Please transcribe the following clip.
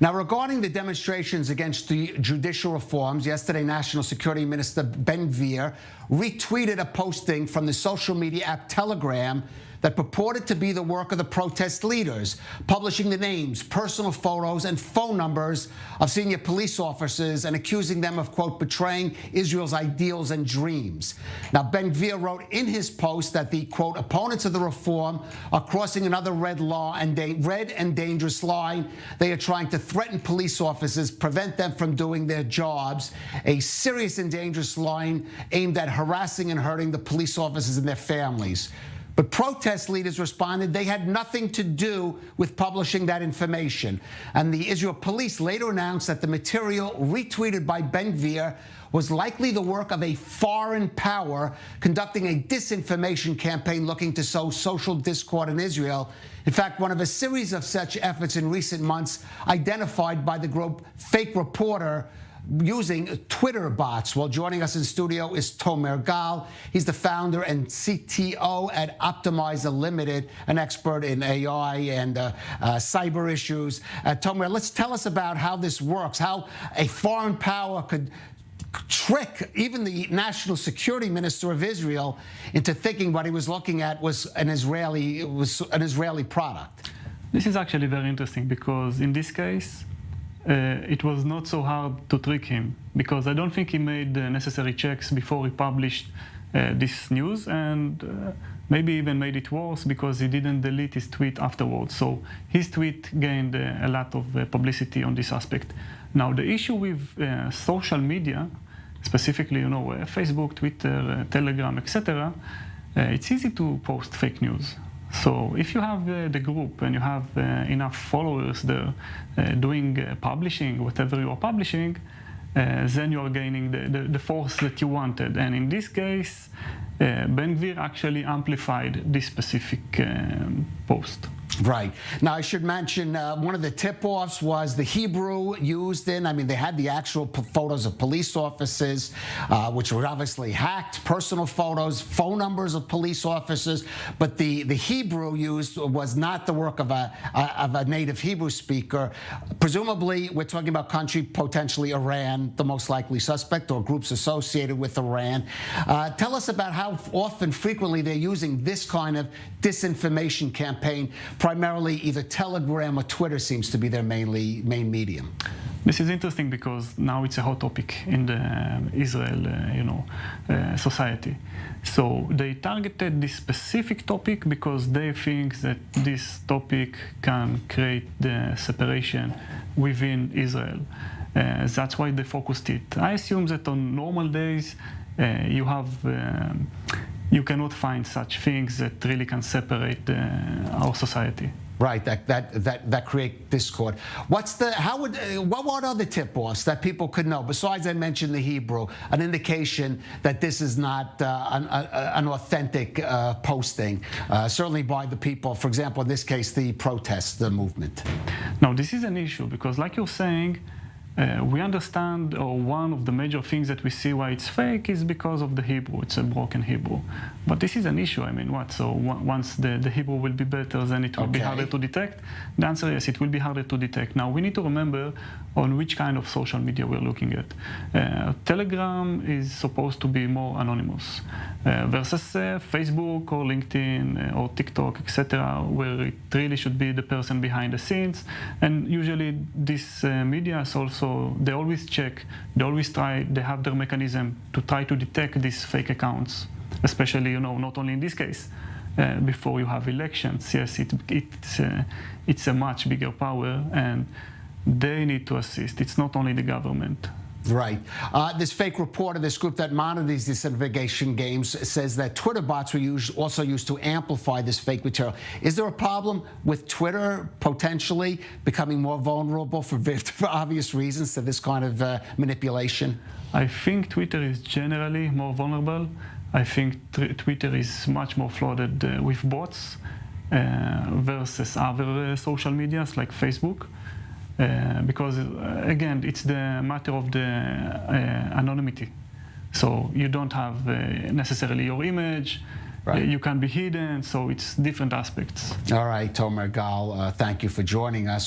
Now, regarding the demonstrations against the judicial reforms, yesterday National Security Minister Ben-Gvir retweeted a posting from the social media app Telegram that purported to be the work of the protest leaders, publishing the names, personal photos, and phone numbers of senior police officers and accusing them of, quote, betraying Israel's ideals and dreams. Now, Ben-Gvir wrote in his post that the, quote, opponents of the reform are crossing another red and dangerous line. They are trying to threaten police officers, prevent them from doing their jobs, a serious and dangerous line aimed at harassing and hurting the police officers and their families. But protest leaders responded they had nothing to do with publishing that information. And the Israel police later announced that the material retweeted by Ben-Gvir was likely the work of a foreign power conducting a disinformation campaign looking to sow social discord in Israel. In fact, one of a series of such efforts in recent months identified by the group Fake Reporter using Twitter bots. Well, joining us in studio is Itamar. He's the founder and CTO at Optimizer Limited, an expert in AI and cyber issues. Itamar, let's tell us about how this works, how a foreign power could trick even the national security minister of Israel into thinking what he was looking at was an Israeli product. This is actually very interesting because in this case, it was not so hard to trick him because I don't think he made the necessary checks before he published this news, and maybe even made it worse because he didn't delete his tweet afterwards. So his tweet gained a lot of publicity on this aspect. Now, the issue with social media, specifically, Facebook, Twitter, Telegram, etc., it's easy to post fake news. So if you have the group and you have enough followers there doing publishing, whatever you are publishing, then you are gaining the force that you wanted. And in this case, Ben-Gvir actually amplified this specific post. Right. Now, I should mention one of the tip-offs was the Hebrew used in, they had the actual photos of police officers, which were obviously hacked, personal photos, phone numbers of police officers, but the Hebrew used was not the work of a native Hebrew speaker. Presumably, we're talking about country, potentially Iran, the most likely suspect, or groups associated with Iran. Tell us about how often, frequently, they're using this kind of disinformation campaign. Primarily, either Telegram or Twitter seems to be their main medium. This is interesting because now it's a hot topic in the Israel, society. So they targeted this specific topic because they think that this topic can create the separation within Israel. That's why they focused it. I assume that on normal days, you cannot find such things that really can separate our society. Right, that create discord. What are the tip-offs that people could know? Besides, I mentioned the Hebrew, an indication that this is not an authentic posting, certainly by the people. For example, in this case, the protest, the movement. Now, this is an issue because, like you're saying, we understand, or one of the major things that we see why it's fake is because of the Hebrew. It's a broken Hebrew. But this is an issue. So once the Hebrew will be better, then it will be harder to detect? The answer is yes, it will be harder to detect. Now, we need to remember on which kind of social media we're looking at. Telegram is supposed to be more anonymous versus Facebook or LinkedIn or TikTok, etc., where it really should be the person behind the scenes. And usually this media is also, they always check, they have their mechanism to try to detect these fake accounts, especially, not only in this case, before you have elections. Yes, it's a much bigger power, and they need to assist. It's not only the government. Right. This fake reporter, this group that monitors these disinformation games, says that Twitter bots were also used to amplify this fake material. Is there a problem with Twitter potentially becoming more vulnerable for obvious reasons to this kind of manipulation? I think Twitter is generally more vulnerable. I think Twitter is much more flooded with bots versus other social medias like Facebook. Because, again, it's the matter of the anonymity. So you don't have necessarily your image. Right. You can be hidden. So it's different aspects. All right, Itamar, thank you for joining us.